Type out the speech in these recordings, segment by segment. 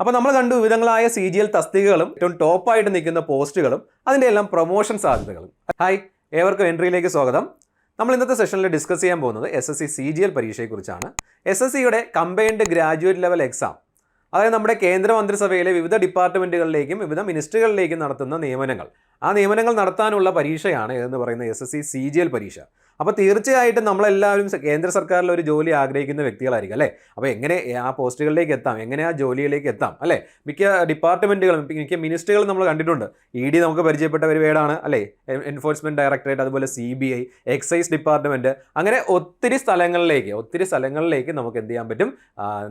അപ്പോൾ നമ്മൾ കണ്ടു വിവിധങ്ങളായ CGL തസ്തികകളും ഏറ്റവും ടോപ്പായിട്ട് നിൽക്കുന്ന പോസ്റ്റുകളും അതിൻ്റെ എല്ലാം പ്രൊമോഷൻ സാധ്യതകളും. ഹായ്, ഏവർക്കും എൻട്രിയിലേക്ക് സ്വാഗതം. നമ്മൾ ഇന്നത്തെ സെഷനിൽ ഡിസ്കസ് ചെയ്യാൻ പോകുന്നത് SSC CGL പരീക്ഷയെക്കുറിച്ചാണ്. SSCയുടെ കമ്പൈൻഡ് ഗ്രാജുവേറ്റ് ലെവൽ എക്സാം, അതായത് നമ്മുടെ കേന്ദ്ര മന്ത്രിസഭയിലെ വിവിധ ഡിപ്പാർട്ട്മെൻറ്റുകളിലേക്കും വിവിധ മിനിസ്ട്രികളിലേക്കും നടത്തുന്ന നിയമനങ്ങൾ, ആ നിയമനങ്ങൾ നടത്താനുള്ള പരീക്ഷയാണ് എന്ന് പറയുന്ന SSC CGL പരീക്ഷ. അപ്പോൾ തീർച്ചയായിട്ടും നമ്മളെല്ലാവരും കേന്ദ്ര സർക്കാരിൽ ഒരു ജോലി ആഗ്രഹിക്കുന്ന വ്യക്തികളായിരിക്കും അല്ലേ. അപ്പോൾ എങ്ങനെ ആ പോസ്റ്റുകളിലേക്ക് എത്താം, എങ്ങനെ ആ ജോലിയിലേക്ക് എത്താം അല്ലേ. മിക്ക ഡിപ്പാർട്ട്മെൻറ്റുകളും മിക്ക മിനിസ്ട്രികളും നമ്മൾ കണ്ടിട്ടുണ്ട്. ED നമുക്ക് പരിചയപ്പെട്ട ഒരു വേർഡാണ് അല്ലേ. എൻഫോഴ്സ്മെൻറ്റ് ഡയറക്ടറേറ്റ്, അതുപോലെ CBI, എക്സൈസ് ഡിപ്പാർട്ട്മെൻറ്റ്, അങ്ങനെ ഒത്തിരി സ്ഥലങ്ങളിലേക്ക് നമുക്ക് എന്ത് ചെയ്യാൻ പറ്റും,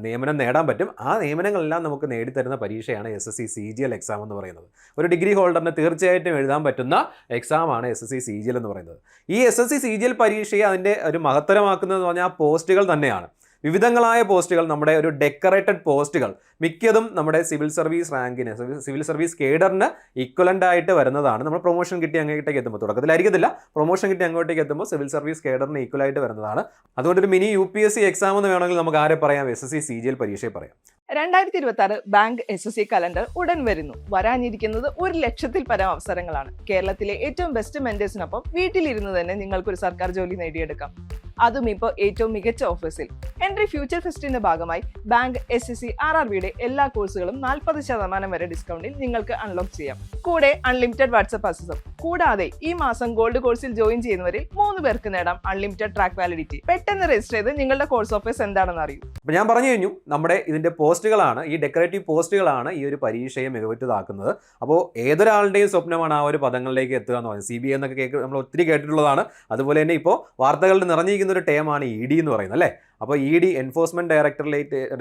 നിയമനം നേടാൻ പറ്റും. ആ നിയമനങ്ങളെല്ലാം നമുക്ക് നേടിത്തരുന്ന പരീക്ഷയാണ് SSC CGL എക്സാം എന്ന് പറയുന്നത്. ഒരു ഡിഗ്രി ഹോൾഡറിന് തീർച്ചയായിട്ടും എഴുതാൻ പറ്റുന്ന എക്സാമാണ് SSC CGL എന്ന് പറയുന്നത്. ഈ SSC CGL പരീക്ഷയെ അതിൻ്റെ ഒരു മഹത്തരമാക്കുന്നതെന്ന് പറഞ്ഞാൽ ആ പോസ്റ്റുകൾ തന്നെയാണ്. വിവിധങ്ങളായ പോസ്റ്റുകൾ, നമ്മുടെ ഒരു ഡെക്കറേറ്റഡ് പോസ്റ്റുകൾ, മിക്കതും നമ്മുടെ സിവിൽ സർവീസ് റാങ്കിന്, സിവിൽ സർവീസ് കേഡറിന് ഈക്വലൻ്റ് ആയിട്ട് വരുന്നതാണ്. നമ്മൾ പ്രൊമോഷൻ കിട്ടി അങ്ങോട്ടേക്ക് എത്തുമ്പോൾ, തുടക്കത്തിലായിരിക്കത്തില്ല, പ്രൊമോഷൻ കിട്ടി അങ്ങോട്ടേക്ക് എത്തുമ്പോൾ സിവിൽ സർവീസ് കേഡറിന് ഈക്വലായിട്ട് വരുന്നതാണ്. അതുകൊണ്ട് ഒരു മിനി UPSC എക്സാം എന്ന് വേണമെങ്കിൽ നമുക്ക് ആരെ പറയാം, SSC CGL പരീക്ഷയെ പറയാം. 2026 ബാങ്ക് SSC കലണ്ടർ ഉടൻ വരുന്നു. വരാനിരിക്കുന്നത് 1,00,000-ൽ പരം അവസരങ്ങളാണ്. കേരളത്തിലെ ഏറ്റവും ബെസ്റ്റ് മെന്റേഴ്സിനൊപ്പം വീട്ടിലിരുന്ന് തന്നെ നിങ്ങൾക്കൊരു സർക്കാർ ജോലി നേടിയെടുക്കാം. അതും ഇപ്പോൾ ഏറ്റവും മികച്ച ഓഫേഴ്സിൽ. എൻട്രി ഫ്യൂച്ചർ ഫെസ്റ്റിന്റെ ഭാഗമായി ബാങ്ക് SSC RRBയുടെ എല്ലാ കോഴ്സുകളും 40% വരെ ഡിസ്കൗണ്ടിൽ നിങ്ങൾക്ക് അൺലോക്ക് ചെയ്യാം. കൂടെ അൺലിമിറ്റഡ് വാട്സ്ആപ്പ് അക്സസും. കൂടാതെ ഈ മാസം ഗോൾഡ് കോഴ്സിൽ ജോയിൻ ചെയ്യുന്നവരിൽ 3 പേർക്ക് നേടാം അൺലിമിറ്റഡ് ട്രാക്ക് വാലിഡിറ്റി. പെട്ടെന്ന് രജിസ്റ്റർ ചെയ്ത് നിങ്ങളുടെ കോഴ്സ് ഓഫേഴ്സ് എന്താണെന്ന് അറിയൂ. അപ്പോൾ ഞാൻ പറഞ്ഞു കഴിഞ്ഞു, നമ്മുടെ ഇതിൻ്റെ പോസ്റ്റുകളാണ്, ഈ ഡെക്കറേറ്റീവ് പോസ്റ്റുകളാണ് ഈ ഒരു പരീക്ഷയെ മികവുറ്റതാക്കുന്നത്. അപ്പോൾ ഏതൊരാളുടെയും സ്വപ്നമാണ് ആ ഒരു പദങ്ങളിലേക്ക് എത്തുക എന്ന് പറയുന്നത്. CBI എന്നൊക്കെ നമ്മൾ ഒത്തിരി കേട്ടിട്ടുള്ളതാണ്. അതുപോലെ തന്നെ ഇപ്പോൾ വാർത്തകളിൽ നിറഞ്ഞിരിക്കുന്ന ഒരു ടേമാണ് ED എന്ന് പറയുന്നത് അല്ലേ. അപ്പോൾ ED എൻഫോഴ്സ്മെൻറ്റ്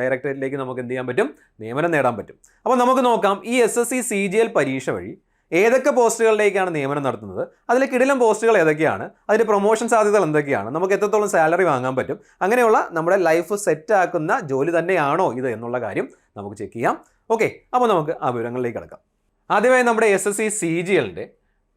ഡയറക്ടറേറ്റിലേക്ക് നമുക്ക് എന്ത് ചെയ്യാൻ പറ്റും, നിയമനം നേടാൻ പറ്റും. അപ്പോൾ നമുക്ക് നോക്കാം ഈ SSC CGL പരീക്ഷ വഴി ഏതൊക്കെ പോസ്റ്റുകളിലേക്കാണ് നിയമനം നടത്തുന്നത്, അതിലെ കിടിലം പോസ്റ്റുകൾ ഏതൊക്കെയാണ്, അതിൻ്റെ പ്രൊമോഷൻ സാധ്യതകൾ എന്തൊക്കെയാണ്, നമുക്ക് എത്രത്തോളം സാലറി വാങ്ങാൻ പറ്റും, അങ്ങനെയുള്ള നമ്മുടെ ലൈഫ് സെറ്റ് ആക്കുന്ന ജോലി തന്നെയാണോ ഇത് എന്നുള്ള കാര്യം നമുക്ക് ചെക്ക് ചെയ്യാം. ഓക്കെ, അപ്പോൾ നമുക്ക് ആ വിവരങ്ങളിലേക്ക് കിടക്കാം. ആദ്യമായി നമ്മുടെ SSC CGLൻ്റെ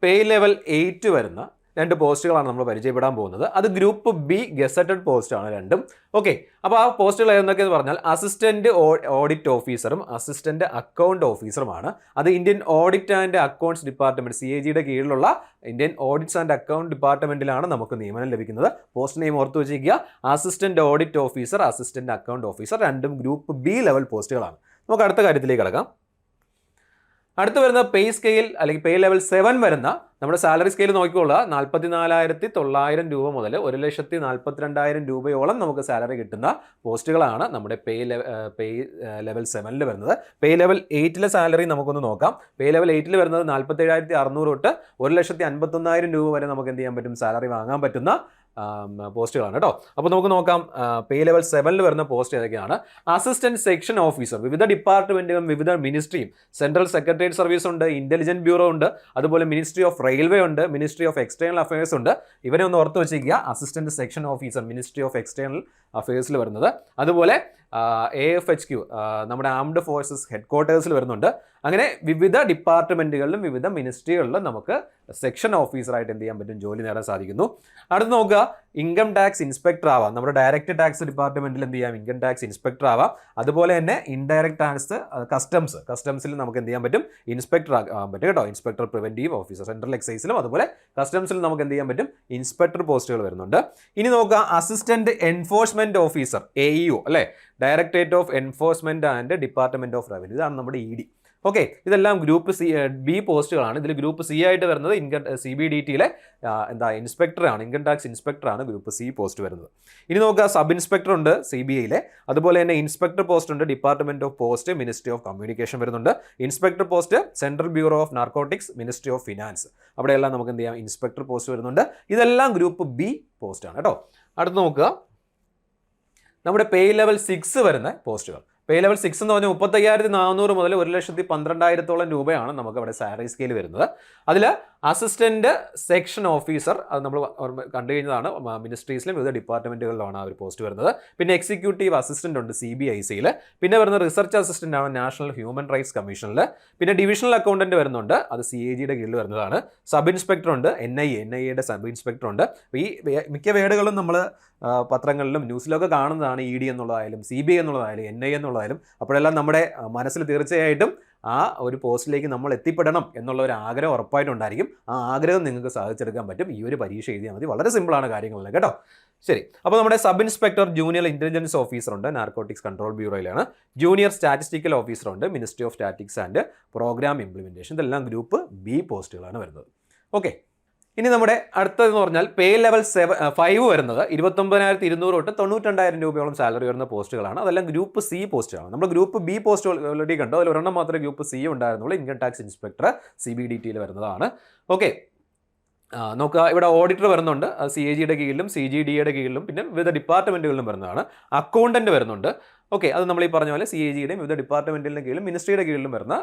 പേ ലെവൽ 8 വരുന്ന 2 പോസ്റ്റുകളാണ് നമ്മൾ പരിചയപ്പെടാൻ പോകുന്നത്. അത് ഗ്രൂപ്പ് B ഗസറ്റഡ് പോസ്റ്റാണ് രണ്ടും. ഓക്കെ, അപ്പോൾ ആ പോസ്റ്റുകൾ ഏതൊക്കെയെന്ന് പറഞ്ഞാൽ അസിസ്റ്റൻറ്റ് ഓഡിറ്റ് ഓഫീസറും അസിസ്റ്റൻറ്റ് അക്കൗണ്ട് ഓഫീസറുമാണ്. അത് Indian audit and accounts department, CAG-യുടെ കീഴിലുള്ള ഇന്ത്യൻ ഓഡിറ്റ്സ് ആൻഡ് അക്കൗണ്ട് ഡിപ്പാർട്ട്മെൻറ്റിലാണ് നമുക്ക് നിയമനം ലഭിക്കുന്നത്. പോസ്റ്റ് നെയിം ഓർത്ത് വെച്ചിരിക്കുക, assistant audit officer, assistant account officer, രണ്ടും ഗ്രൂപ്പ് B ലെവൽ പോസ്റ്റുകളാണ്. നമുക്ക് അടുത്ത കാര്യത്തിലേക്ക് കിടക്കാം. അടുത്ത് വരുന്ന പേ സ്കെയിൽ അല്ലെങ്കിൽ പേ ലെവൽ 7 വരുന്ന നമ്മുടെ സാലറി സ്കെയിൽ നോക്കിക്കൊള്ളുക. 44,900 രൂപ മുതൽ 1,42,000 രൂപയോളം നമുക്ക് സാലറി കിട്ടുന്ന പോസ്റ്റുകളാണ് നമ്മുടെ പേ ലെവൽ 7 വരുന്നത്. പേ ലെവൽ 8 സാലറി നമുക്കൊന്ന് നോക്കാം. പേ ലെവൽ 8 വരുന്നത് 47,600 തൊട്ട് 1,51,000 രൂപ വരെ നമുക്ക് എന്ത് ചെയ്യാൻ പറ്റും, സാലറി വാങ്ങാൻ പറ്റുന്ന പോസ്റ്റുകളാണ് കേട്ടോ. അപ്പോൾ നമുക്ക് നോക്കാം പേ ലെവൽ 7 വരുന്ന പോസ്റ്റ് ഏതൊക്കെയാണ്. അസിസ്റ്റന്റ് സെക്ഷൻ ഓഫീസർ, വിവിധ ഡിപ്പാർട്ട്മെൻറ്റുകളും വിവിധ മിനിസ്ട്രിയും, സെൻട്രൽ സെക്രട്ടേറിയറ്റ് സർവീസ് ഉണ്ട്, ഇന്റലിജൻസ് ബ്യൂറോ ഉണ്ട്, അതുപോലെ മിനിസ്ട്രി ഓഫ് റെയിൽവേ ഉണ്ട്, മിനിസ്ട്രി ഓഫ് എക്സ്റ്റേണൽ അഫയേഴ്സ് ഉണ്ട്. ഇവരെ ഒന്ന് ഓർത്ത് വെച്ചിരിക്കുക, assistant section officer ministry of external അഫയേഴ്സിൽ വരുന്നത്. അതുപോലെ AFHQ നമ്മുടെ ആംഡ് ഫോഴ്സസ് ഹെഡ് ക്വാർട്ടേഴ്സിൽ വരുന്നുണ്ട്. അങ്ങനെ വിവിധ ഡിപ്പാർട്ട്മെൻറ്റുകളിലും വിവിധ മിനിസ്ട്രികളിലും നമുക്ക് സെക്ഷൻ ഓഫീസറായിട്ട് എന്ത് ചെയ്യാൻ പറ്റും, ജോലി നേടാൻ സാധിക്കുന്നു. അടുത്ത് നോക്കുക, ഇൻകം ടാക്സ് ഇൻസ്പെക്ടർ ആവാം. നമ്മുടെ ഡയറക്റ്റ് ടാക്സ് ഡിപ്പാർട്ട്മെൻറ്റിൽ എന്ത് ചെയ്യാം, ഇൻകം ടാക്സ് ഇൻസ്പെക്ടർ ആവാം. അതുപോലെ തന്നെ ഇൻഡയറക്റ്റ് ടാക്സ് കസ്റ്റംസിൽ നമുക്ക് എന്ത് ചെയ്യാൻ പറ്റും, ഇൻസ്പെക്ടർ ആകാൻ പറ്റും കേട്ടോ. ഇൻസ്പെക്ടർ പ്രിവെൻറ്റീവ് ഓഫീസർ സെൻട്രൽ എക്സൈസിലും അതുപോലെ കസ്റ്റംസിലും നമുക്ക് എന്ത് ചെയ്യാൻ പറ്റും, ഇൻസ്പെക്ടർ പോസ്റ്റുകൾ വരുന്നുണ്ട്. ഇനി നോക്കുക, അസിസ്റ്റന്റ് എൻഫോഴ്സ്മെന്റ് ഓഫീസർ AEO അല്ലേ, directorate of enforcement and department of revenue, ഇതാണ് നമ്മുടെ ED. ഓക്കെ, ഇതെല്ലാം ഗ്രൂപ്പ് B പോസ്റ്റുകളാണ്. ഇതിൽ ഗ്രൂപ്പ് C ആയിട്ട് വരുന്നത് CBDTയിലെ ഇൻസ്പെക്ടറാണ്, ഇൻകം ടാക്സ് ഇൻസ്പെക്ടറാണ് ഗ്രൂപ്പ് C പോസ്റ്റ് വരുന്നത്. ഇനി നോക്കുക, സബ് ഇൻസ്പെക്ടർ ഉണ്ട് CBIയിലെ, അതുപോലെ തന്നെ ഇൻസ്പെക്ടർ പോസ്റ്റ് ഉണ്ട് department of post ministry of communication വരുന്നുണ്ട്. Inspector post central bureau of narcotics ministry of finance, അവിടെയെല്ലാം നമുക്ക് എന്ത് ചെയ്യാം, ഇൻസ്പെക്ടർ പോസ്റ്റ് വരുന്നുണ്ട്. ഇതെല്ലാം ഗ്രൂപ്പ് B പോസ്റ്റാണ് കേട്ടോ. അടുത്ത് നോക്കുക, നമ്മുടെ പേ ലെവൽ 6 വരുന്ന പോസ്റ്റുകൾ. പേ ലെവൽ 6 എന്ന് പറഞ്ഞാൽ 35,400 മുതൽ 1,12,000 രൂപയാണ് നമുക്ക് അവിടെ സാലറി സ്കെയിൽ വരുന്നത്. അതിൽ അസിസ്റ്റന്റ് സെക്ഷൻ ഓഫീസർ, അത് നമ്മൾ കണ്ടു കഴിഞ്ഞതാണ്, മിനിസ്ട്രീസിലും വിവിധ ഡിപ്പാർട്ട്മെന്റുകളിലാണ് ആ ഒരു പോസ്റ്റ് വരുന്നത്. പിന്നെ എക്സിക്യൂട്ടീവ് അസിസ്റ്റന്റ് ഉണ്ട് CBICയിൽ. പിന്നെ വരുന്ന റിസർച്ച് അസിസ്റ്റന്റ് ആണ് നാഷണൽ ഹ്യൂമൻ റൈറ്റ്സ് കമ്മീഷനിൽ. പിന്നെ ഡിവിഷണൽ അക്കൗണ്ടന്റ് വരുന്നുണ്ട്, അത് CAGയുടെ കീഴിൽ വരുന്നതാണ്. സബ് ഇൻസ്പെക്ടർ ഉണ്ട്, NIAയുടെ സബ് ഇൻസ്പെക്ടർ ഉണ്ട്. ഈ മിക്ക വേർഡുകളും നമ്മൾ പത്രങ്ങളിലും ന്യൂസിലൊക്കെ കാണുന്നതാണ്. ED എന്നുള്ളതായാലും CBI എന്നുള്ളതായാലും NIA എന്നുള്ളതായാലും. അപ്പോഴെല്ലാം നമ്മുടെ മനസ്സിൽ തീർച്ചയായിട്ടും ആ ഒരു പോസ്റ്റിലേക്ക് നമ്മൾ എത്തിപ്പെടണം എന്നുള്ള ഒരു ആഗ്രഹം ഉറപ്പായിട്ടുണ്ടായിരിക്കും. ആ ആഗ്രഹം നിങ്ങൾക്ക് സാധിച്ചെടുക്കാൻ പറ്റും. ഈ ഒരു പരീക്ഷ എഴുതിയാൽ മതി. വളരെ സിമ്പിളാണ് കാര്യങ്ങളെല്ലാം കേട്ടോ. ശരി, അപ്പോൾ നമ്മുടെ sub inspector junior intelligence officer ഉണ്ട്, നാർക്കോട്ടിക്സ് കൺട്രോൾ ബ്യൂറോയിലാണ്. ജൂനിയർ സ്റ്റാറ്റിസ്റ്റിക്കൽ ഓഫീസർ ഉണ്ട്, ministry of statics and programme implementation. ഇതെല്ലാം ഗ്രൂപ്പ് B പോസ്റ്റുകളാണ് വരുന്നത്. ഓക്കെ, ഇനി നമ്മുടെ അടുത്തതെന്ന് പറഞ്ഞാൽ പേ ലെവൽ 5 വരുന്നത് 29,200 തൊട്ട് 92,000 രൂപയോളം സാലറി വരുന്ന പോസ്റ്റുകളാണ്. അതെല്ലാം ഗ്രൂപ്പ് C പോസ്റ്റുകളാണ്. നമ്മൾ ഗ്രൂപ്പ് B പോസ്റ്റ് ഓൾറെഡി കണ്ടു. അതിൽ ഒരെണ്ണം മാത്രമേ ഗ്രൂപ്പ് C ഉണ്ടായിരുന്നുള്ളൂ, ഇൻകം ടാക്സ് ഇൻസ്പെക്ടർ, CBDTയിൽ വരുന്നതാണ്. ഓക്കെ, നോക്കുക, ഇവിടെ ഓഡിറ്റർ വരുന്നുണ്ട്, CAGയുടെ കീഴിലും CGDയുടെ കീഴിലും പിന്നെ വിവിധ ഡിപ്പാർട്ട്മെൻറ്റുകളിലും വരുന്നതാണ്. അക്കൗണ്ടൻറ്റ് വരുന്നുണ്ട്. ഓക്കെ, അത് നമ്മൾ ഈ പറഞ്ഞ പോലെ CAGയുടെയും വിവിധ ഡിപ്പാർട്ട്മെൻറ്റിൻ്റെ കീഴിലും മിനിസ്ട്രിയുടെ കീഴിലും വരുന്ന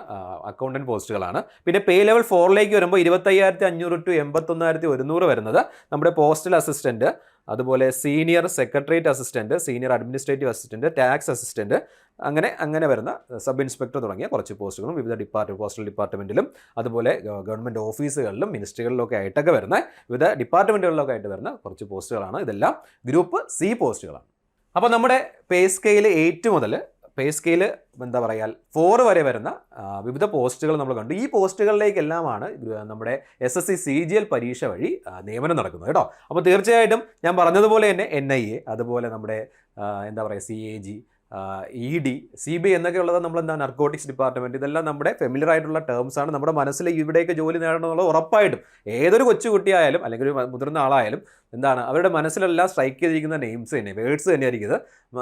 അക്കൗണ്ടൻറ്റ് പോസ്റ്റുകളാണ്. പിന്നെ പേ ലെവൽ 4 വരുമ്പോൾ 25,500 ടു 81,100 വരുന്നത് നമ്മുടെ പോസ്റ്റൽ അസിസ്റ്റൻറ്റ്, അതുപോലെ senior secretariat assistant, senior administrative assistant, tax assistant, അങ്ങനെ വരുന്ന സബ് ഇൻസ്പെക്ടർ തുടങ്ങിയ കുറച്ച് പോസ്റ്റുകളും വിവിധ പോസ്റ്റൽ ഡിപ്പാർട്ട്മെൻറ്റിലും അതുപോലെ ഗവൺമെൻറ് ഓഫീസുകളിലും മിനിസ്ട്രികളിലൊക്കെ ആയിട്ടൊക്കെ വരുന്ന വിവിധ ഡിപ്പാർട്ട്മെൻറ്റുകളിലൊക്കെ ആയിട്ട് വരുന്ന കുറച്ച് പോസ്റ്റുകളാണ്. ഇതെല്ലാം ഗ്രൂപ്പ് C പോസ്റ്റുകളാണ്. അപ്പോൾ നമ്മുടെ പേ സ്കെയിൽ 8 മുതൽ പേ സ്കെയിൽ 4 വരെ വരുന്ന വിവിധ പോസ്റ്റുകൾ നമ്മൾ കണ്ടു. ഈ പോസ്റ്റുകളിലേക്കെല്ലാമാണ് നമ്മുടെ SSC CGL പരീക്ഷ വഴി നിയമനം നടക്കുന്നത് കേട്ടോ. അപ്പോൾ തീർച്ചയായിട്ടും ഞാൻ പറഞ്ഞതുപോലെ തന്നെ NIA, അതുപോലെ നമ്മുടെ CAG, ED, CBI എന്നൊക്കെയുള്ളത് നമ്മളെന്താ നർക്കോട്ടിക്സ് ഡിപ്പാർട്ട്മെൻറ്റ്, ഇതെല്ലാം നമ്മുടെ ഫെമിലിയർ ആയിട്ടുള്ള ടേംസ് ആണ്. നമ്മുടെ മനസ്സിൽ ഇവിടെയൊക്കെ ജോലി നേടണമെന്നുള്ള ഉറപ്പായിട്ടും ഏതൊരു കൊച്ചുകുട്ടിയായാലും അല്ലെങ്കിൽ ഒരു മുതിർന്ന ആളായാലും അവരുടെ മനസ്സിലെല്ലാം സ്ട്രൈക്ക് ചെയ്തിരിക്കുന്ന നെയിംസ് തന്നെ, വേർഡ്സ് തന്നെയായിരിക്കും ഇത്.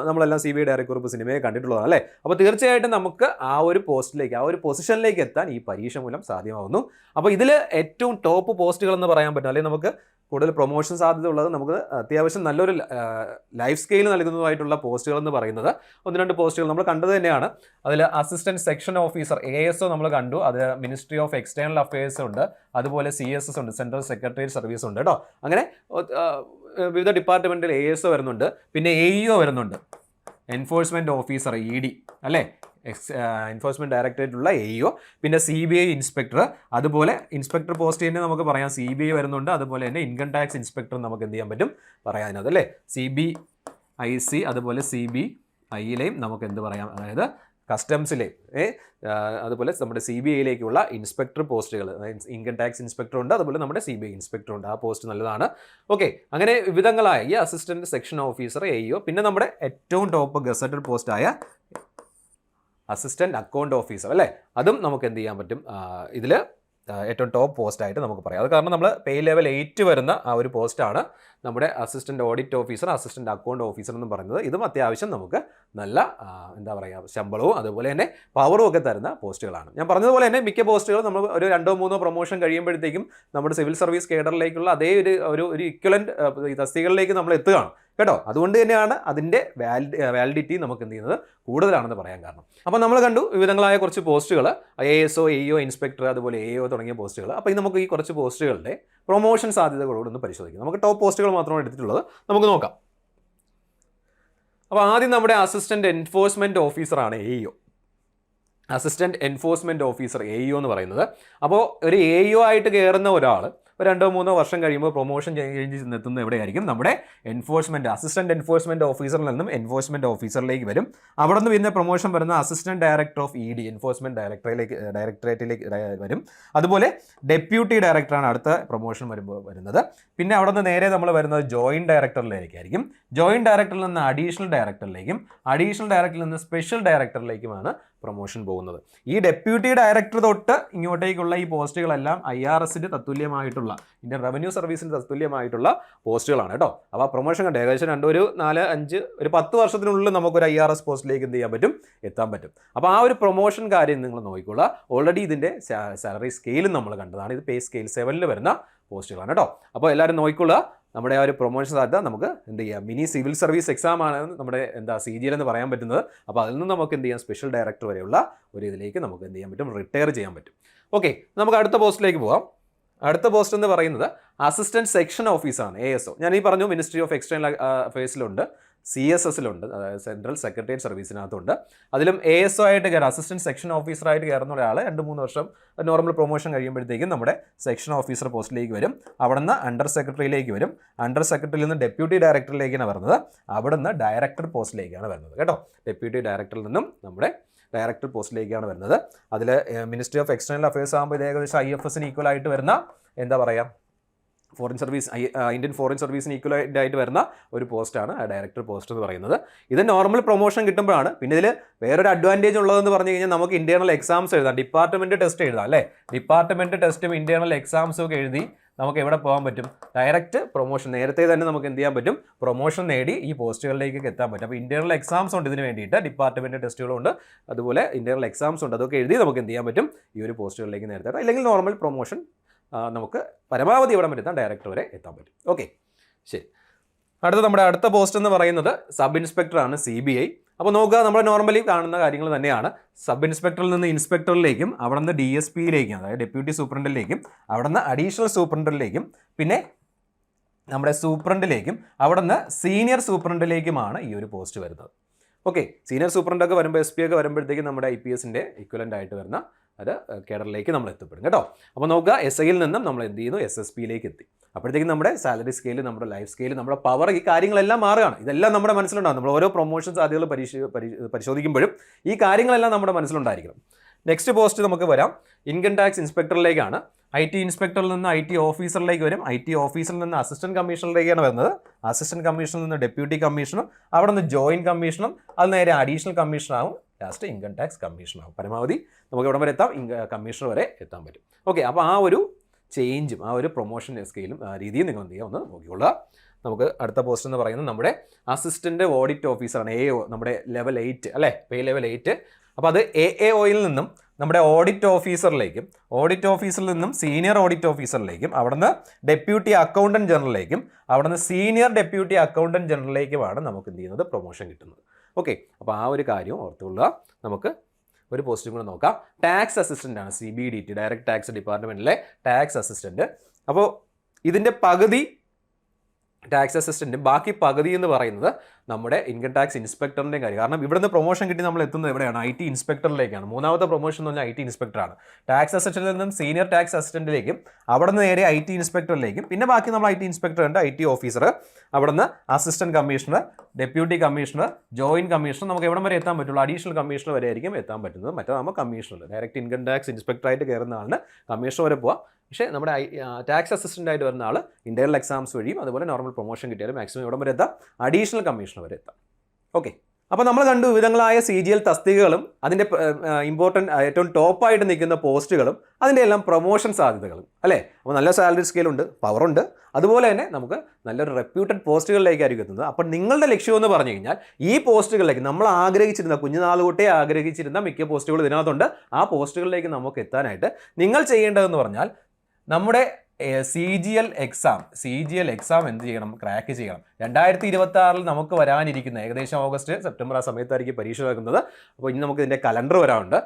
നമ്മളെല്ലാം CBI ഡയറക്ടർ സിനിമയെ കണ്ടിട്ടുള്ളതാണ് അല്ലേ. അപ്പോൾ തീർച്ചയായിട്ടും നമുക്ക് ആ ഒരു പോസ്റ്റിലേക്ക്, ആ ഒരു പൊസിഷനിലേക്ക് എത്താൻ ഈ പരീക്ഷ മൂലം സാധ്യമാവുന്നു. അപ്പോൾ ഇതിൽ ഏറ്റവും ടോപ്പ് പോസ്റ്റുകൾ എന്ന് പറയാൻ പറ്റും, അല്ലെങ്കിൽ നമുക്ക് കൂടുതൽ പ്രൊമോഷൻ സാധ്യത ഉള്ളത്, നമുക്ക് അത്യാവശ്യം നല്ലൊരു ലൈഫ് സ്കെയിൽ നൽകുന്നതായിട്ടുള്ള പോസ്റ്റുകൾ എന്ന് പറയുന്നത് 1-2 പോസ്റ്റുകൾ നമ്മൾ കണ്ടത് തന്നെയാണ്. അതിൽ അസിസ്റ്റന്റ് സെക്ഷൻ ഓഫീസർ ASO നമ്മൾ കണ്ടു, അത് മിനിസ്ട്രി ഓഫ് എക്സ്റ്റേണൽ അഫയേഴ്സ് ഉണ്ട്, അതുപോലെ CSS ഉണ്ട്, സെൻട്രൽ സെക്രട്ടേറിയറ്റ് സർവീസ് ഉണ്ട് കേട്ടോ. അങ്ങനെ വിവിധ ഡിപ്പാർട്ട്മെൻറ്റിൽ ASO വരുന്നുണ്ട്. പിന്നെ AEO വരുന്നുണ്ട്, എൻഫോഴ്സ്മെൻറ്റ് ഓഫീസർ ED അല്ലേ, എൻഫോഴ്സ്മെൻറ്റ് ഡയറക്ടറേറ്റുള്ള AEO. പിന്നെ CBI ഇൻസ്പെക്ടർ, അതുപോലെ ഇൻസ്പെക്ടർ പോസ്റ്റ് തന്നെ നമുക്ക് പറയാം CBI വരുന്നുണ്ട്. അതുപോലെ തന്നെ ഇൻകം ടാക്സ് ഇൻസ്പെക്ടർ നമുക്ക് എന്ത് ചെയ്യാൻ പറ്റും പറയാനത് അല്ലേ. CBIC അതുപോലെ CBIയിലെയും നമുക്ക് എന്ത് പറയാം, അതായത് കസ്റ്റംസിലെയും അതുപോലെ നമ്മുടെ CBIയിലേക്കുള്ള ഇൻസ്പെക്ടർ പോസ്റ്റുകൾ, ഇൻകം ടാക്സ് ഇൻസ്പെക്ടർ ഉണ്ട്, അതുപോലെ നമ്മുടെ CBI ഇൻസ്പെക്ടർ ഉണ്ട്. ആ പോസ്റ്റ് നല്ലതാണ്. ഓക്കെ, അങ്ങനെ വിവിധങ്ങളായ ഈ അസിസ്റ്റന്റ് സെക്ഷൻ ഓഫീസർ AEO, പിന്നെ നമ്മുടെ ഏറ്റവും ടോപ്പ് ഗസറ്റഡ് പോസ്റ്റായ അസിസ്റ്റന്റ് അക്കൗണ്ട് ഓഫീസർ അല്ലേ, അതും നമുക്ക് എന്ത് ചെയ്യാൻ പറ്റും, ഇതിൽ ഏറ്റവും ടോപ്പ് പോസ്റ്റായിട്ട് നമുക്ക് പറയാം. അത് കാരണം നമ്മൾ പേ ലെവൽ 8 വരുന്ന ആ ഒരു പോസ്റ്റാണ് നമ്മുടെ assistant audit officer, assistant account officer എന്ന് പറയുന്നത്. ഇതും അത്യാവശ്യം നമുക്ക് നല്ല ശമ്പളവും അതുപോലെ തന്നെ പവറും ഒക്കെ തരുന്ന പോസ്റ്റുകളാണ്. ഞാൻ പറഞ്ഞതുപോലെ തന്നെ മിക്ക പോസ്റ്റുകളും നമ്മൾ ഒരു 2-3 പ്രൊമോഷൻ കഴിയുമ്പോഴത്തേക്കും നമ്മുടെ സിവിൽ സർവീസ് കേഡറിലേക്കുള്ള അതേ ഒരു ഇക്വലന്റ് തസ്തികകളിലേക്ക് നമ്മൾ എത്തുകയാണ് കേട്ടോ. അതുകൊണ്ട് തന്നെയാണ് അതിൻ്റെ വാലിഡിറ്റി നമുക്ക് എന്ത് ചെയ്യുന്നത് കൂടുതലാണെന്ന് പറയാൻ കാരണം. അപ്പോൾ നമ്മൾ കണ്ടു വിവിധങ്ങളായ കുറച്ച് പോസ്റ്റുകൾ, ASO, AEO, ഇൻസ്പെക്ടർ, അതുപോലെ AEO തുടങ്ങിയ പോസ്റ്റുകൾ. അപ്പോൾ ഇത് നമുക്ക് ഈ കുറച്ച് പോസ്റ്റുകളുടെ പ്രൊമോഷൻ സാധ്യതകളോടൊന്ന് പരിശോധിക്കാം. നമുക്ക് ടോപ്പ് പോസ്റ്റുകൾ മാത്രമാണ് എടുത്തിട്ടുള്ളത്, നമുക്ക് നോക്കാം. അപ്പോൾ ആദ്യം നമ്മുടെ അസിസ്റ്റന്റ് എൻഫോഴ്സ്മെൻറ്റ് ഓഫീസറാണ് AEO. Assistant enforcement officer AEO എന്ന് പറയുന്നത്. അപ്പോൾ ഒരു AEO ആയിട്ട് കയറുന്ന ഒരാൾ 2-3 വർഷം കഴിയുമ്പോൾ പ്രൊമോഷൻ ചേഞ്ച് എത്തുന്നത് എവിടെയായിരിക്കും, നമ്മുടെ അസിസ്റ്റന്റ് എൻഫോഴ്സ്മെൻറ്റ് ഓഫീസറിൽ നിന്നും എൻഫോഴ്സ്മെൻറ്റ് ഓഫീസറിലേക്ക് വരും. അവിടെ നിന്ന് പിന്നെ പ്രൊമോഷൻ വരുന്ന assistant director of ED, enforcement ഡയറക്ടറേറ്റിലേക്ക് വരും. അതുപോലെ ഡെപ്യൂട്ടി ഡയറക്ടറാണ് അടുത്ത പ്രൊമോഷൻ വരുന്നത്. പിന്നെ അവിടെ നിന്ന് നേരെ നമ്മൾ വരുന്നത് ജോയിൻറ്റ് ഡയറക്ടറിലേക്കായിരിക്കും. ജോയിൻറ്റ് ഡയറക്ടറിൽ നിന്ന് അഡീഷണൽ ഡയറക്ടറിലേക്കും, അഡീഷണൽ ഡയറക്ടറിൽ നിന്ന് സ്പെഷ്യൽ ഡയറക്ടറിലേക്കുമാണ് പ്രൊമോഷൻ പോകുന്നത്. ഈ ഡെപ്യൂട്ടി ഡയറക്ടർ തൊട്ട് ഇങ്ങോട്ടേക്കുള്ള ഈ പോസ്റ്റുകളെല്ലാം IRSന്റെ തത്തുല്യമായിട്ടുള്ള, ഇന്ത്യൻ റവന്യൂ സർവീസിന് തത്തുല്യമായിട്ടുള്ള പോസ്റ്റുകളാണ് കേട്ടോ. അപ്പോൾ ആ പ്രൊമോഷൻ കണ്ട് ഏകദേശം 10 വർഷത്തിനുള്ളിൽ നമുക്കൊരു IRS പോസ്റ്റിലേക്ക് എന്ത് ചെയ്യാൻ പറ്റും, എത്താൻ പറ്റും. അപ്പോൾ ആ ഒരു പ്രൊമോഷൻ കാര്യം നിങ്ങൾ നോക്കിക്കൊള്ളുക. ഓൾറെഡി ഇതിൻ്റെ സാലറി സ്കെയിലും നമ്മൾ കണ്ടതാണ്. ഇത് പേ സ്കെയിൽ 7 വരുന്ന പോസ്റ്റുകളാണ് കേട്ടോ. അപ്പോൾ എല്ലാവരും നോക്കിക്കൊള്ളുക. നമ്മുടെ ആ ഒരു പ്രൊമോഷൻ സാധ്യത നമുക്ക് എന്ത് ചെയ്യാം, മിനി സിവിൽ സർവീസ് എക്സാം ആണ് നമ്മുടെ CGL എന്ന് പറയാൻ പറ്റുന്നത്. അപ്പോൾ അതിൽ നിന്ന് നമുക്ക് എന്ത് ചെയ്യാം, സ്പെഷ്യൽ ഡയറക്ടർ വരെയുള്ള ഒരു ഇതിലേക്ക് നമുക്ക് എന്ത് ചെയ്യാൻ പറ്റും, റിട്ടയർ ചെയ്യാൻ പറ്റും. ഓക്കെ, നമുക്ക് അടുത്ത പോസ്റ്റിലേക്ക് പോകാം. അടുത്ത പോസ്റ്റ് എന്ന് പറയുന്നത് അസിസ്റ്റന്റ് സെക്ഷൻ ഓഫീസാണ്, ASO. ഞാൻ ഈ പറഞ്ഞു മിനിസ്ട്രി ഓഫ് എക്സ്റ്റേണൽ അഫയേഴ്സിലുണ്ട്, CSSലുണ്ട്, അതായത് സെൻട്രൽ സെക്രട്ടേറിയറ്റ് സർവീസിനകത്തുണ്ട്. അതിലും ASO ആയിട്ട് കയറും, അസിസ്റ്റന്റ് സെക്ഷൻ ഓഫീസറായിട്ട് കയറുന്ന ഒരാൾ 2-3 വർഷം നോർമൽ പ്രൊമോഷൻ കഴിയുമ്പോഴത്തേക്കും നമ്മുടെ സെക്ഷൻ ഓഫീസർ പോസ്റ്റിലേക്ക് വരും. അവിടെ നിന്ന് അണ്ടർ സെക്രട്ടറിയിലേക്ക് വരും. അണ്ടർ സെക്രട്ടറിയിൽ നിന്ന് ഡെപ്യൂട്ടി ഡയറക്ടറിലേക്കാണ് വരുന്നത്. അവിടെ നിന്ന് ഡയറക്ടർ പോസ്റ്റിലേക്കാണ് വരുന്നത് കേട്ടോ. ഡെപ്യൂട്ടി ഡയറക്ടറിൽ നിന്നും നമ്മുടെ ഡയറക്ടർ പോസ്റ്റിലേക്കാണ് വരുന്നത്. അതിൽ മിനിസ്ട്രി ഓഫ് എക്സ്റ്റേണൽ അഫയേഴ്സ് ആകുമ്പോൾ ഇത് ഏകദേശം IFSന് ഈക്വൽ ആയിട്ട് വരുന്ന എന്താ പറയുക, ഫോറിൻ സർവീസ്, ഇന്ത്യൻ ഫോറിൻ സർവീസിന് ഈക്വൽ ആയിട്ട് വരുന്ന ഒരു പോസ്റ്റാണ് ഡയറക്ടർ പോസ്റ്റ് എന്ന് പറയുന്നത്. ഇത് നോർമൽ പ്രൊമോഷൻ കിട്ടുമ്പോഴാണ്. പിന്നെ ഇതിൽ വേറൊരു അഡ്വാൻറ്റേജ് ഉള്ളതെന്ന് പറഞ്ഞു കഴിഞ്ഞാൽ നമുക്ക് ഇന്റേണൽ എക്സാംസ് എഴുതാം, ഡിപ്പാർട്ട്മെൻറ്റ് ടെസ്റ്റ് എഴുതാം അല്ലേ. ഡിപ്പാർട്ട്മെൻറ്റ് ടെസ്റ്റും ഇന്റേണൽ എക്സാംസും ഒക്കെ എഴുതി നമുക്ക് എവിടെ പോകാൻ പറ്റും, ഡയറക്റ്റ് പ്രൊമോഷൻ, നേരത്തെ തന്നെ നമുക്ക് എന്ത് ചെയ്യാൻ പറ്റും, പ്രൊമോഷൻ നേടി ഈ പോസ്റ്റുകളിലേക്ക് എത്താൻ പറ്റും. അപ്പോൾ ഇന്റേണൽ എക്സാംസ് ഉണ്ട് ഇതിന് വേണ്ടിയിട്ട്, ഡിപ്പാർട്ട്മെൻറ്റ് ടെസ്റ്റുകളുണ്ട്, അതുപോലെ ഇന്റേണൽ എക്സാംസ് ഉണ്ട്. അതൊക്കെ എഴുതി നമുക്ക് എന്ത് ചെയ്യാൻ പറ്റും, ഈ ഒരു പോസ്റ്റുകളിലേക്ക് നേരത്തെ, അല്ലെങ്കിൽ നോർമൽ പ്രൊമോഷൻ നമുക്ക് പരമാവധി ഇവിടെ എത്താൻ ഡയറക്ടർ വരെ എത്താൻ പറ്റും. ഓക്കെ, ശരി. നമ്മുടെ അടുത്ത പോസ്റ്റ് എന്ന് പറയുന്നത് സബ് ഇൻസ്പെക്ടറാണ്, CBI. അപ്പോൾ നോക്കുക, നമ്മൾ നോർമലി കാണുന്ന കാര്യങ്ങൾ തന്നെയാണ്. സബ് ഇൻസ്പെക്ടറിൽ നിന്ന് ഇൻസ്പെക്ടറിലേക്കും, അവിടെ നിന്ന് DSPയിലേക്കും, അതായത് ഡെപ്യൂട്ടി സൂപ്രണ്ടിലേക്കും, അവിടെ നിന്ന് അഡീഷണൽ സൂപ്രണ്ടിലേക്കും, പിന്നെ നമ്മുടെ സൂപ്രണ്ടിലേക്കും, അവിടെ നിന്ന് സീനിയർ സൂപ്രണ്ടിലേക്കുമാണ് ഈ ഒരു പോസ്റ്റ് വരുന്നത്. ഓക്കെ, സീനിയർ സൂപ്രണ്ടൊക്കെ വരുമ്പോൾ SP ഒക്കെ വരുമ്പോഴത്തേക്കും നമ്മുടെ IPSൻ്റെ ഇക്വലൻ്റ് ആയിട്ട് വരുന്ന അത് കേഡറിലേക്ക് നമ്മൾ എത്തപ്പെടും കേട്ടോ. അപ്പോൾ നോക്കുക, SIയിൽ നിന്നും നമ്മൾ എന്ത് ചെയ്യുന്നു, SSPയിലേക്ക് എത്തി. അപ്പോഴത്തേക്കും നമ്മുടെ സാലറി സ്കെയിൽ, നമ്മുടെ ലൈഫ് സ്കെയിൽ, നമ്മുടെ പവർ, ഈ കാര്യങ്ങളെല്ലാം മാറുകയാണ്. ഇതെല്ലാം നമ്മുടെ മനസ്സിലുണ്ടാകും. നമ്മൾ ഓരോ പ്രൊമോഷൻ സാധ്യതകൾ പരിശോധിക്കുമ്പോഴും ഈ കാര്യങ്ങളെല്ലാം നമ്മുടെ മനസ്സിലുണ്ടായിരിക്കണം. നെക്സ്റ്റ് പോസ്റ്റ് നമുക്ക് വരാം, ഇൻകം ടാക്സ് ഇൻസ്പെക്ടറിലേക്കാണ്. IT ഇൻസ്പെക്ടറിൽ നിന്ന് IT ഓഫീസറിലേക്ക് വരും. IT ഓഫീസറിൽ നിന്ന് അസിസ്റ്റന്റ് കമ്മീഷണറിലേക്കാണ് വരുന്നത്. അസിസ്റ്റന്റ് കമ്മീഷണറിൽ നിന്ന് ഡെപ്യൂട്ടി കമ്മീഷണർ, അവിടെ നിന്ന് ജോയിന്റ് കമ്മീഷണർ, അത് നേരെ അഡീഷണൽ കമ്മീഷണറാവും, ലാസ്റ്റ് ഇൻകം ടാക്സ് കമ്മീഷണറാവും. പരമാവധി നമുക്ക് ഇവിടെ വരെ എത്താം, കമ്മീഷണർ വരെ എത്താൻ പറ്റും. ഓക്കെ, അപ്പോൾ ആ ഒരു ചേഞ്ചും ആ ഒരു പ്രൊമോഷൻ സ്കെയിലും രീതിയും നിങ്ങൾ എന്ത് ചെയ്യുക, ഒന്ന് നോക്കിക്കൊള്ളുക. നമുക്ക് അടുത്ത പോസ്റ്റ് എന്ന് പറയുന്നത് നമ്മുടെ അസിസ്റ്റന്റ് ഓഡിറ്റ് ഓഫീസറാണ്, AO, നമ്മുടെ ലെവൽ 8 അല്ലേ, പേ ലെവൽ 8. അപ്പോൾ അത് AAOയിൽ നിന്നും നമ്മുടെ ഓഡിറ്റ് ഓഫീസറിലേക്കും, ഓഡിറ്റ് ഓഫീസറിൽ നിന്നും സീനിയർ ഓഡിറ്റ് ഓഫീസറിലേക്കും, അവിടുന്ന് ഡെപ്യൂട്ടി അക്കൗണ്ടൻറ്റ് ജനറലിലേക്കും, അവിടുന്ന് സീനിയർ ഡെപ്യൂട്ടി അക്കൗണ്ടൻറ്റ് ജനറലിലേക്കുമാണ് നമുക്ക് എന്ത് ചെയ്യുന്നത്, പ്രൊമോഷൻ കിട്ടുന്നത്. ഓക്കെ, അപ്പോൾ ആ ഒരു കാര്യം ഓർത്തുകൊള്ളുക. നമുക്ക് ഒരു പോസ്റ്റും കൂടെ നോക്കാം. ടാക്സ് അസിസ്റ്റൻ്റ് ആണ്, CBDT, ഡയറക്റ്റ് ടാക്സ് ഡിപ്പാർട്ട്മെൻറ്റിലെ ടാക്സ് അസിസ്റ്റൻറ്റ്. അപ്പോൾ ഇതിൻ്റെ പകുതി ടാക്സ് അസിസ്റ്റൻറ്റും ബാക്കി പകുതി എന്ന് പറയുന്നത് നമ്മുടെ ഇൻകം ടാക്സ് ഇൻസ്പെക്ടറിൻ്റെ കാര്യം. കാരണം ഇവിടുന്ന് പ്രൊമോഷൻ കിട്ടി നമ്മൾ എത്തുന്നത് എവിടെയാണ്, IT ഇൻസ്പെക്ടറിലേക്കാണ്. മൂന്നാമത്തെ പ്രൊമോഷൻ എന്ന് പറഞ്ഞാൽ IT ഇൻസ്പെക്ടറാണ്. ടാക്സ് അസിസ്റ്റൻറ്റിൽ നിന്നും സീനിയർ ടാക്സ് അസിസ്റ്റൻറ്റിലേക്കും, അവിടെ നിന്ന് നേരെ IT ഇൻസ്പെക്ടറിലേക്കും, പിന്നെ ബാക്കി നമ്മൾ IT ഇൻസ്പെക്ടർ ഉണ്ട്, IT ഓഫീസർ, അവിടെ നിന്ന് assistant commissioner, deputy commissioner, joint commissioner, നമുക്ക് എവിടെ വരെ എത്താൻ പറ്റുള്ളൂ, അഡീഷണൽ കമ്മീഷണർ വരെ ആയിരിക്കും എത്താൻ പറ്റുന്നത്. മറ്റേ കമ്മീഷണർ, ഡയറക്റ്റ് ഇൻകം ടാക്സ് ഇൻസ്പെക്ടറായിട്ട് കയറുന്ന ആളിന് കമ്മീഷണർ വരെ പോവാം. പക്ഷേ നമ്മുടെ ടാക്സ് അസിസ്റ്റൻ്റ് ആയിട്ട് വരുന്ന ആൾ ഇന്റേണൽ എക്സാംസ് വഴിയും അതുപോലെ നോർമൽ പ്രൊമോഷൻ കിട്ടിയാലും മാക്സിമം എവിടെ വരെ എത്താം, അഡീഷണൽ കമ്മീഷണർ വരെ എത്താം. ഓക്കെ, അപ്പോൾ നമ്മൾ കണ്ടു വിവിധങ്ങളായ CGL തസ്തികകളും അതിൻ്റെ ഇമ്പോർട്ടൻറ്റ് ഏറ്റവും ടോപ്പായിട്ട് നിൽക്കുന്ന പോസ്റ്റുകളും അതിൻ്റെ എല്ലാം പ്രൊമോഷൻ സാധ്യതകളും അല്ലേ. അപ്പോൾ നല്ല സാലറി സ്കെയിലുണ്ട്, പവറുണ്ട്, അതുപോലെ തന്നെ നമുക്ക് നല്ലൊരു റെപ്യൂട്ടഡ് പോസ്റ്റുകളിലേക്കായിരിക്കും എത്തുന്നത്. അപ്പോൾ നിങ്ങളുടെ ലക്ഷ്യം എന്ന് പറഞ്ഞു കഴിഞ്ഞാൽ ഈ പോസ്റ്റുകളിലേക്ക് നമ്മൾ ആഗ്രഹിച്ചിരുന്ന, കുഞ്ഞുനാൾ തൊട്ടേ ആഗ്രഹിച്ചിരുന്ന മിക്ക പോസ്റ്റുകൾ ഇതിനകത്തുണ്ട്. ആ പോസ്റ്റുകളിലേക്ക് നമുക്ക് എത്താനായിട്ട് നിങ്ങൾ ചെയ്യേണ്ടതെന്ന് പറഞ്ഞാൽ നമ്മുടെ CGL എക്സാം എന്ത് ചെയ്യണം, ക്രാക്ക് ചെയ്യണം. 2026 നമുക്ക് വരാനിരിക്കുന്ന ഏകദേശം ഓഗസ്റ്റ് സെപ്റ്റംബർ ആ സമയത്തായിരിക്കും പരീക്ഷ നടക്കുന്നത്. അപ്പോൾ ഇനി നമുക്ക് ഇതിൻ്റെ കലണ്ടർ വരാനുണ്ട്.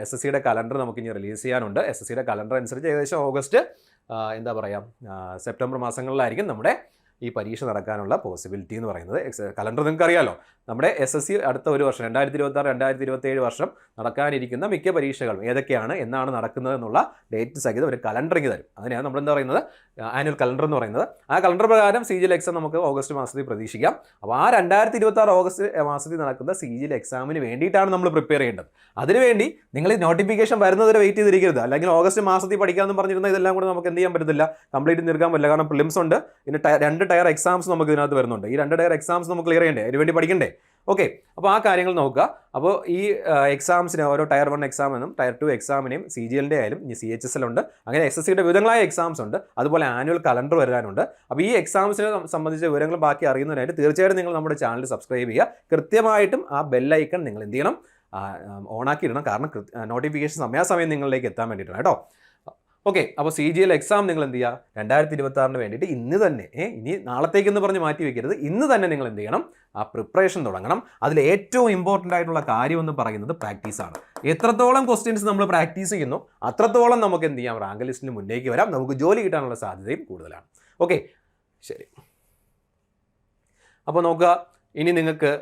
SSCയുടെ കലണ്ടർ നമുക്ക് ഇനി റിലീസ് ചെയ്യാനുണ്ട്. SSCയുടെ കലണ്ടർ അനുസരിച്ച് ഏകദേശം ഓഗസ്റ്റ് എന്താ പറയുക, സെപ്റ്റംബർ മാസങ്ങളിലായിരിക്കും നമ്മുടെ ഈ പരീക്ഷ നടക്കാനുള്ള പോസിബിലിറ്റി എന്ന് പറയുന്നത്. കലണ്ടർ നിങ്ങൾക്ക് അറിയാമല്ലോ. നമ്മുടെ SSC അടുത്ത ഒരു വർഷം 2026-2027 വർഷം നടക്കാനിരിക്കുന്ന മിക്ക പരീക്ഷകളും ഏതൊക്കെയാണ്, എന്നാണ് നടക്കുന്നത് എന്നുള്ള ഡേറ്റ് സഹിതം ഒരു കലണ്ടറിങ് തരും. അതിനെയാണ് നമ്മളെന്താ പറയുന്നത്, ആനുവൽ കലണ്ടർ എന്ന് പറയുന്നത്. ആ കലണ്ടർ പ്രകാരം CGL എക്സാം നമുക്ക് ഓഗസ്റ്റ് മാസത്തിൽ പ്രതീക്ഷിക്കാം. അപ്പോൾ ആ 2026 ഓഗസ്റ്റ് മാസത്തിൽ നടക്കുന്ന CGL എക്സാമിന് വേണ്ടിയിട്ടാണ് നമ്മൾ പ്രിപ്പയർ ചെയ്യേണ്ടത്. അതിനുവേണ്ടി നിങ്ങൾ നോട്ടിഫിക്കേഷൻ വരുന്നവരെ വെയിറ്റ് ചെയ്തിരിക്കരുത്. അല്ലെങ്കിൽ ഓഗസ്റ്റ് മാസത്തിൽ പഠിക്കാമെന്ന് പറഞ്ഞിരുന്ന ഇതെല്ലാം കൂടെ നമുക്ക് എന്ത് ചെയ്യാൻ പറ്റത്തില്ല, കംപ്ലീറ്റ് തീർക്കാൻ പറ്റില്ല. കാരണം പ്രിലിംസ് ഉണ്ട്, പിന്നെ 2 ടയർ എക്സാംസ് നമുക്ക് ഇതിനകത്ത് വരുന്നുണ്ട്. ഈ 2 ടയർ എക്സാംസ് നമുക്ക് ക്ലിയർ ചെയ്യണ്ടേ, അതിനുവേണ്ടി പഠിക്കണ്ടേ. ഓക്കെ, അപ്പോൾ ആ കാര്യങ്ങൾ നോക്കുക. അപ്പോൾ ഈ എക്സാംസിന് ഓരോ ടയർ 1 എക്സാമിനും ടയർ 2 എക്സാമിനെയും CGLൻ്റെ ആയാലും ഇനി CHSL ഉണ്ട്, അങ്ങനെ SSCയുടെ വിവിധങ്ങളായ എക്സാംസ് ഉണ്ട്. അതുപോലെ ആനുവൽ കലണ്ടർ വരാനുണ്ട്. അപ്പോൾ ഈ എക്സാംസിനെ സംബന്ധിച്ച വിവരങ്ങൾ ബാക്കി അറിയുന്നതിനായിട്ട് തീർച്ചയായിട്ടും നിങ്ങൾ നമ്മുടെ ചാനൽ സബ്സ്ക്രൈബ് ചെയ്യുക. കൃത്യമായിട്ടും ആ ബെല്ലൈക്കൺ നിങ്ങൾ എന്ത് ചെയ്യണം, ഓണാക്കി ഇടണം. കാരണം നോട്ടിഫിക്കേഷൻ സമയാസമയം നിങ്ങളിലേക്ക് എത്താൻ വേണ്ടിയിട്ടാണ് കേട്ടോ. ഓക്കെ, അപ്പോൾ CGL എക്സാം നിങ്ങൾ എന്ത് ചെയ്യുക, 2026 വേണ്ടിയിട്ട് ഇന്ന് തന്നെ, ഇനി നാളത്തേക്കെന്ന് പറഞ്ഞ് മാറ്റി വെക്കരുത്, ഇന്ന് തന്നെ നിങ്ങൾ എന്ത് ചെയ്യണം, ആ പ്രിപ്പറേഷൻ തുടങ്ങണം. അതിൽ ഏറ്റവും ഇമ്പോർട്ടൻ്റ് ആയിട്ടുള്ള കാര്യം എന്ന് പറയുന്നത് പ്രാക്ടീസാണ്. എത്രത്തോളം ക്വസ്റ്റ്യൻസ് നമ്മൾ പ്രാക്ടീസ് ചെയ്യുന്നു അത്രത്തോളം നമുക്ക് എന്ത് ചെയ്യാം, റാങ്ക് ലിസ്റ്റിന് മുന്നേക്ക് വരാം, നമുക്ക് ജോലി കിട്ടാനുള്ള സാധ്യതയും കൂടുതലാണ്. ഓക്കെ, ശരി. അപ്പോൾ നോക്കുക, ഇനി നിങ്ങൾക്ക്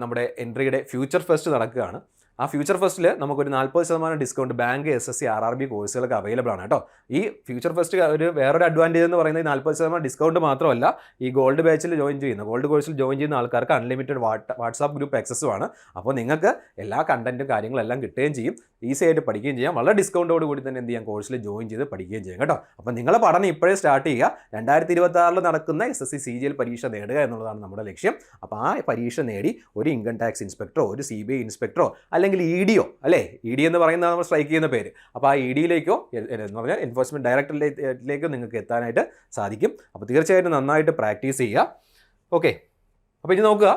നമ്മുടെ എൻട്രിയുടെ ഫ്യൂച്ചർ ഫെസ്റ്റ് നടക്കുകയാണ്. ആ ഫ്യൂച്ചർ ഫെസ്റ്റിൽ നമുക്കൊരു 40% ഡിസ്കൗണ്ട് ബാങ്ക് SSC RRB കോഴ്സുകൾക്ക് അവൈലബിൾ ആണ് കേട്ടോ. ഈ ഫ്യൂച്ചർ ഫെസ്റ്റ് വേറൊരു അഡ്വാൻറ്റേജ് എന്ന് പറയുന്നത് 40% ഡിസ്കൗണ്ട് മാത്രമല്ല, ഈ ഗോൾഡ് ബാച്ചിൽ ജോയിൻ ചെയ്യുന്ന, ഗോൾഡ് കോഴ്സിൽ ജോയിൻ ചെയ്യുന്ന ആൾക്കാർക്ക് അൺലിമിറ്റഡ് വാട്സാപ്പ് ഗ്രൂപ്പ് ആക്സസും ആണ്. അപ്പോൾ നിങ്ങൾക്ക് എല്ലാ കണ്ടന്റും കാര്യങ്ങളെല്ലാം കിട്ടുകയും ചെയ്യും, ഈസി ആയിട്ട് പഠിക്കുകയും ചെയ്യാം, വളരെ ഡിസ്കൗണ്ടോട് കൂടി തന്നെ എന്ത് ചെയ്യാം, കോഴ്സിൽ ജോയിൻ ചെയ്ത് പഠിക്കുകയും ചെയ്യാം കേട്ടോ. അപ്പോൾ നിങ്ങളെ പഠനം ഇപ്പോഴേ സ്റ്റാർട്ട് ചെയ്യുക. 2026 നടക്കുന്ന SSC CGL പരീക്ഷ നേടുക എന്നുള്ളതാണ് നമ്മുടെ ലക്ഷ്യം. അപ്പോൾ ആ പരീക്ഷ നേടി ഒരു ഇൻകം ടാക്സ് ഇൻസ്പെക്ടറോ ഒരു CBI ഇൻസ്പെക്ടറോ അല്ലെങ്കിൽ ED അല്ലേ, ED എന്ന് പറയുന്നത് നമ്മൾ സ്ട്രൈക്ക് ചെയ്യുന്ന പേര്, അപ്പോൾ ആ EDയിലേക്കോ എന്ന് പറഞ്ഞാൽ എൻഫോഴ്സ്മെൻറ്റ് ഡയറക്ടറേറ്റിലേക്കോ നിങ്ങൾക്ക് എത്താനായിട്ട് സാധിക്കും. അപ്പോൾ തീർച്ചയായിട്ടും നന്നായിട്ട് പ്രാക്ടീസ് ചെയ്യുക. ഓക്കെ, അപ്പോൾ ഇനി നോക്കുക,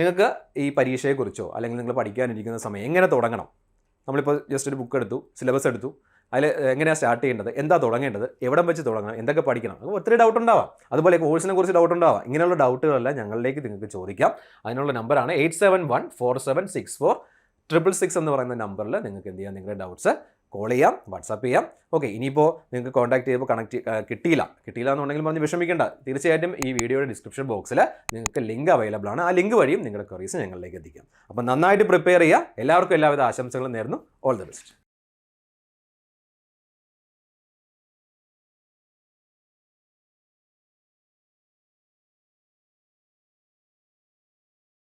നിങ്ങൾക്ക് ഈ പരീക്ഷയെക്കുറിച്ചോ അല്ലെങ്കിൽ നിങ്ങൾ പഠിക്കാനിരിക്കുന്ന സമയം എങ്ങനെ തുടങ്ങണം. നമ്മളിപ്പോൾ ജസ്റ്റ് ഒരു ബുക്ക് എടുത്തു, സിലബസ് എടുത്തു, അതിൽ എങ്ങനെയാണ് സ്റ്റാർട്ട് ചെയ്യേണ്ടത്, എന്താ തുടങ്ങേണ്ടത്, എവിടം വെച്ച് തുടങ്ങണം, എന്തൊക്കെ പഠിക്കണം, അത് ഒത്തിരി ഡൗട്ട് ഉണ്ടാവാം. അതുപോലെ കോഴ്സിനെ കുറിച്ച് ഡൗട്ട് ഉണ്ടാവാം. ഇങ്ങനെയുള്ള ഡൗട്ടുകളെല്ലാം ഞങ്ങളിലേക്ക് നിങ്ങൾക്ക് ചോദിക്കാം. അതിനുള്ള നമ്പറാണ് 8714764666 എന്ന് പറയുന്ന നമ്പറിൽ നിങ്ങൾക്ക് എന്ത് ചെയ്യാം, നിങ്ങളുടെ ഡൗട്ട്സ് കോൾ ചെയ്യാം, വാട്സാപ്പ് ചെയ്യാം. ഓക്കെ, ഇനിയിപ്പോൾ നിങ്ങൾക്ക് കോൺടാക്ട് ചെയ്യുമ്പോൾ കിട്ടിയില്ല എന്നുണ്ടെങ്കിൽ പറഞ്ഞ് വിഷമിക്കേണ്ട. തീർച്ചയായിട്ടും ഈ വീഡിയോയുടെ ഡിസ്ക്രിപ്ഷൻ ബോക്സിൽ നിങ്ങൾക്ക് ലിങ്ക് അവൈലബിൾ ആണ്. ആ ലിങ്ക് വഴിയും നിങ്ങളുടെ ക്വറീസ് ഞങ്ങളിലേക്ക് എത്തിക്കാം. അപ്പോൾ നന്നായിട്ട് പ്രിപ്പയർ ചെയ്യുക. എല്ലാവർക്കും എല്ലാവിധ ആശംസകളും നേരുന്നു. All the best.